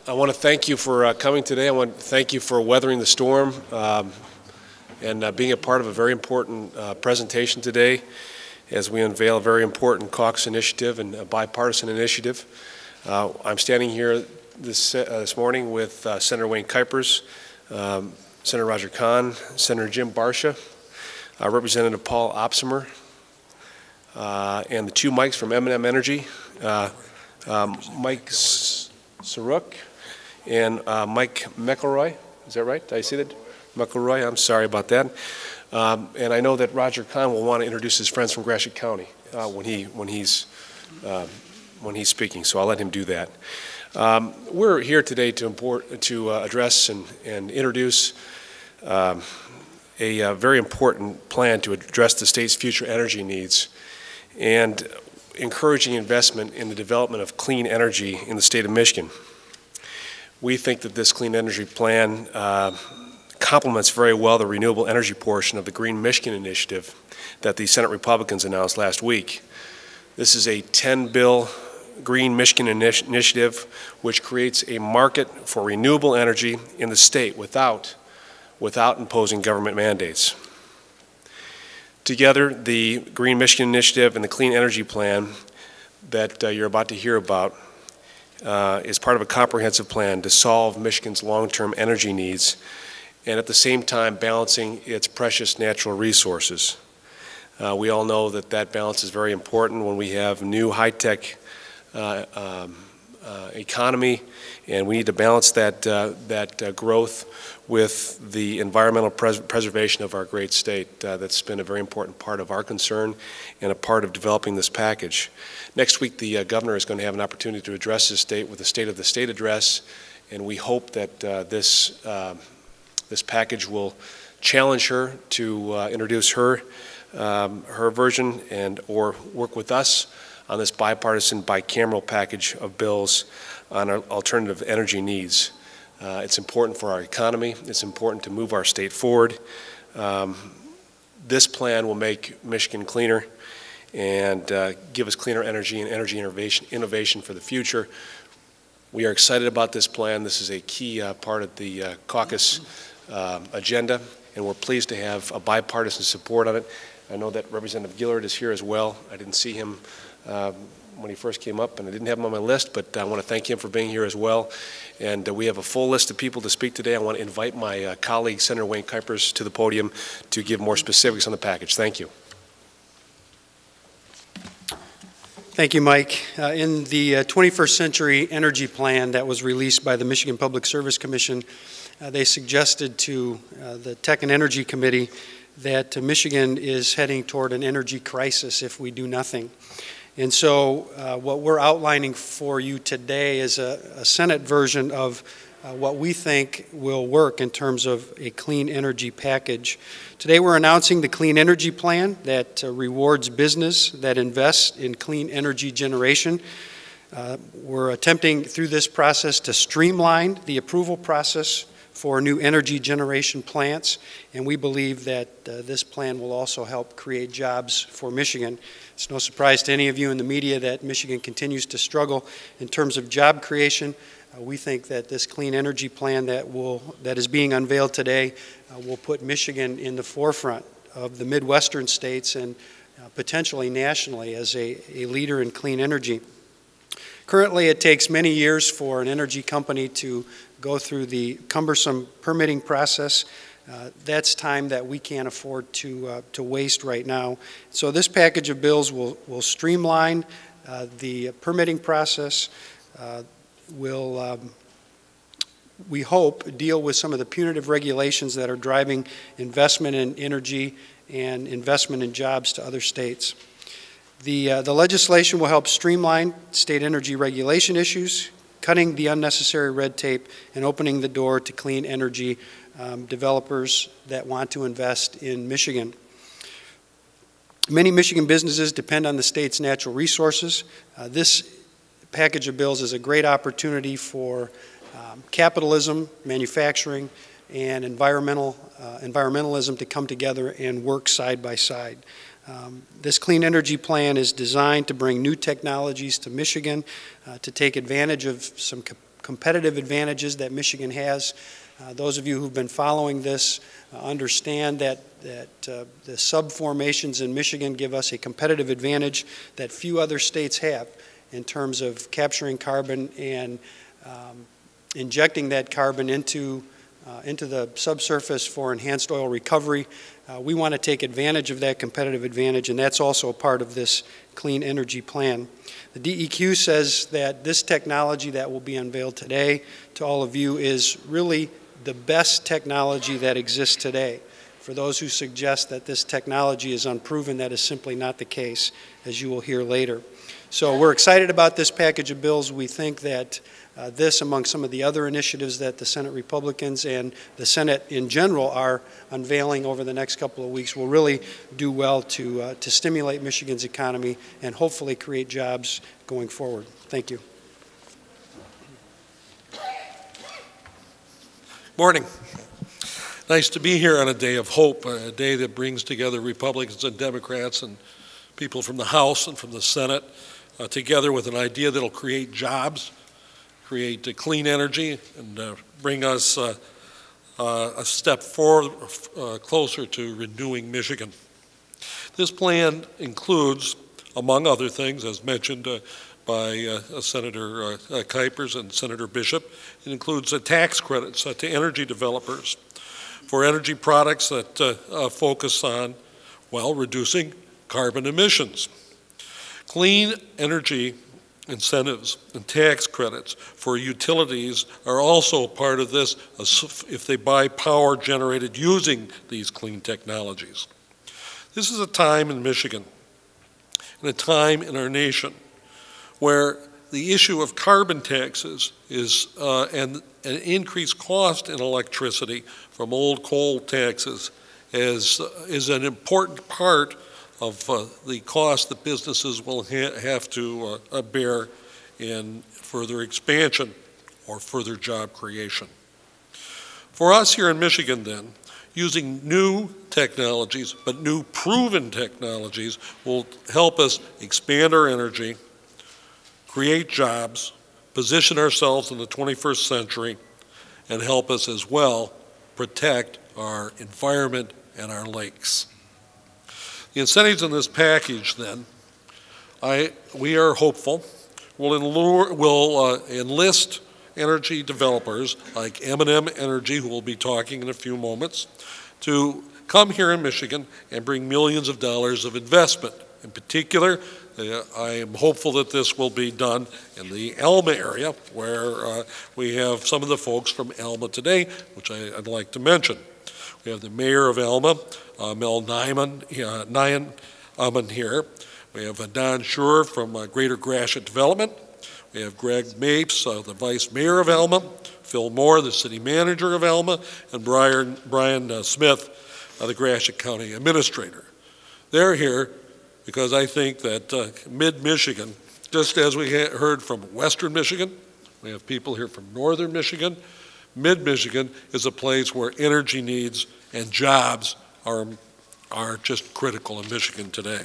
I want to thank you for coming today. I want to thank you for weathering the storm and being a part of a very important presentation today as we unveil a very important caucus initiative and a bipartisan initiative. I'm standing here this morning with Senator Wayne Kuipers, Senator Roger Kahn, Senator Jim Barsha, Representative Paul Opsimer, and the two Mikes from M&M Energy, Mike Saruk and Mike McElroy. Is that right? Did I see that? McElroy, I'm sorry about that. And I know that Roger Kahn will want to introduce his friends from Gratiot County when he's speaking, so I'll let him do that. We're here today to address and introduce a very important plan to address the state's future energy needs and encouraging investment in the development of clean energy in the state of Michigan. We think that this clean energy plan complements very well the renewable energy portion of the Green Michigan initiative that the Senate Republicans announced last week. This is a 10-bill Green Michigan initiative which creates a market for renewable energy in the state without imposing government mandates. Together, the Green Michigan initiative and the Clean Energy Plan that you're about to hear about is part of a comprehensive plan to solve Michigan's long-term energy needs and at the same time balancing its precious natural resources. We all know that that balance is very important when we have new high-tech economy, and we need to balance that growth with the environmental preservation of our great state. That's been a very important part of our concern and a part of developing this package. Next week, the governor is going to have an opportunity to address the state with the State of the State address, and we hope that this package will challenge her to introduce her version or work with us on this bipartisan bicameral package of bills on our alternative energy needs. It's important for our economy. It's important to move our state forward. This plan will make Michigan cleaner and give us cleaner energy and energy innovation for the future. We are excited about this plan. This is a key part of the caucus agenda, and we're pleased to have a bipartisan support on it. I know that Representative Gillard is here as well. I didn't see him when he first came up, and I didn't have him on my list, but I want to thank him for being here as well. And we have a full list of people to speak today. I want to invite my colleague, Senator Wayne Kuipers, to the podium to give more specifics on the package. Thank you. Thank you, Mike. In the 21st Century Energy Plan that was released by the Michigan Public Service Commission, they suggested to the Tech and Energy Committee that Michigan is heading toward an energy crisis if we do nothing. And so what we're outlining for you today is a Senate version of what we think will work in terms of a clean energy package. Today we're announcing the Clean Energy Plan that rewards business that invests in clean energy generation. We're attempting through this process to streamline the approval process for new energy generation plants, and we believe that this plan will also help create jobs for Michigan. It's no surprise to any of you in the media that Michigan continues to struggle in terms of job creation. We think that this clean energy plan that is being unveiled today will put Michigan in the forefront of the Midwestern states and potentially nationally as a leader in clean energy. Currently, it takes many years for an energy company to go through the cumbersome permitting process. That's time that we can't afford to waste right now. So this package of bills will streamline the permitting process, will, we hope, deal with some of the punitive regulations that are driving investment in energy and investment in jobs to other states. The legislation will help streamline state energy regulation issues, cutting the unnecessary red tape and opening the door to clean energy developers that want to invest in Michigan. Many Michigan businesses depend on the state's natural resources. This package of bills is a great opportunity for capitalism, manufacturing, and environmentalism to come together and work side by side. This clean energy plan is designed to bring new technologies to Michigan to take advantage of some competitive advantages that Michigan has. Those of you who've been following this understand that the subformations in Michigan give us a competitive advantage that few other states have in terms of capturing carbon and injecting that carbon into the subsurface for enhanced oil recovery. We want to take advantage of that competitive advantage, and that's also a part of this clean energy plan. The DEQ says that this technology that will be unveiled today to all of you is really the best technology that exists today. For those who suggest that this technology is unproven, that is simply not the case, as you will hear later. So we're excited about this package of bills. We think that this, among some of the other initiatives that the Senate Republicans and the Senate in general are unveiling over the next couple of weeks, will really do well to stimulate Michigan's economy and hopefully create jobs going forward. Thank you. Morning. Nice to be here on a day of hope, a day that brings together Republicans and Democrats and people from the House and from the Senate together with an idea that will create jobs, create clean energy, and bring us a step forward, closer to renewing Michigan. This plan includes, among other things, as mentioned by Senator Kuipers and Senator Bishop, it includes tax credits to energy developers for energy products that focus on, well, reducing carbon emissions. Clean energy incentives and tax credits for utilities are also part of this if they buy power generated using these clean technologies. This is a time in Michigan and a time in our nation where the issue of carbon taxes is and an increased cost in electricity from old coal taxes is an important part of the cost that businesses will have to bear in further expansion or further job creation. For us here in Michigan then, using new technologies, but new proven technologies, will help us expand our energy, create jobs, position ourselves in the 21st century, and help us as well protect our environment and our lakes. The incentives in this package, then, we are hopeful will enlist energy developers like M&M Energy, who will be talking in a few moments, to come here in Michigan and bring millions of dollars of investment. In particular, I am hopeful that this will be done in the Alma area, where we have some of the folks from Alma today, which I'd like to mention. We have the mayor of Alma, Mel Nyman here. We have Don Schur from Greater Gratiot Development. We have Greg Mapes, the vice mayor of Alma, Phil Moore, the city manager of Alma, and Brian Smith, the Gratiot County administrator. They're here because I think that mid-Michigan, just as we heard from western Michigan, we have people here from northern Michigan, mid-Michigan is a place where energy needs and jobs are just critical in Michigan today.